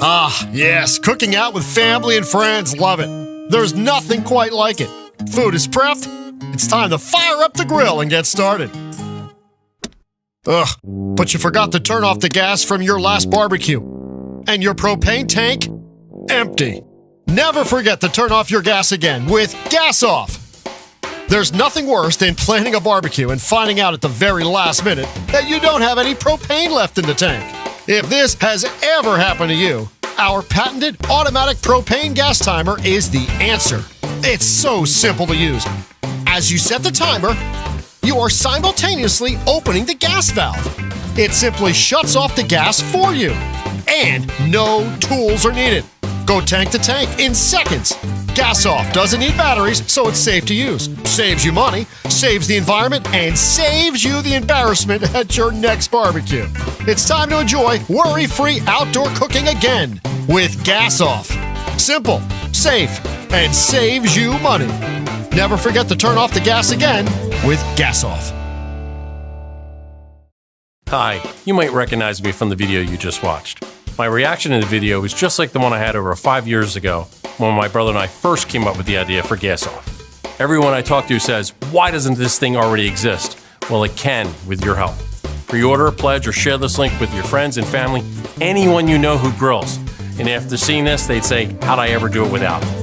Ah, yes, cooking out with family and friends, love it. There's nothing quite like it. Food is prepped, it's time to fire up the grill and get started. Ugh, but you forgot to turn off the gas from your last barbecue. And your propane tank? Empty. Never forget to turn off your gas again with Gas Off. There's nothing worse than planning a barbecue and finding out at the very last minute that you don't have any propane left in the tank. If this has ever happened to you, our patented automatic propane gas timer is the answer. It's so simple to use. As you set the timer, you are simultaneously opening the gas valve. It simply shuts off the gas for you. And no tools are needed. Go tank to tank in seconds. Gas Off doesn't need batteries, so it's safe to use. Saves you money, saves the environment, and saves you the embarrassment at your next barbecue. It's time to enjoy worry-free outdoor cooking again with Gas Off. Simple, safe, and saves you money. Never forget to turn off the gas again with Gas Off. Hi, you might recognize me from the video you just watched. My reaction in the video is just like the one I had over 5 years ago when my brother and I first came up with the idea for Gas Off. Everyone I talk to says, why doesn't this thing already exist? Well, it can with your help. Pre-order, pledge, or share this link with your friends and family, anyone you know who grills. And after seeing this, they'd say, how'd I ever do it without it?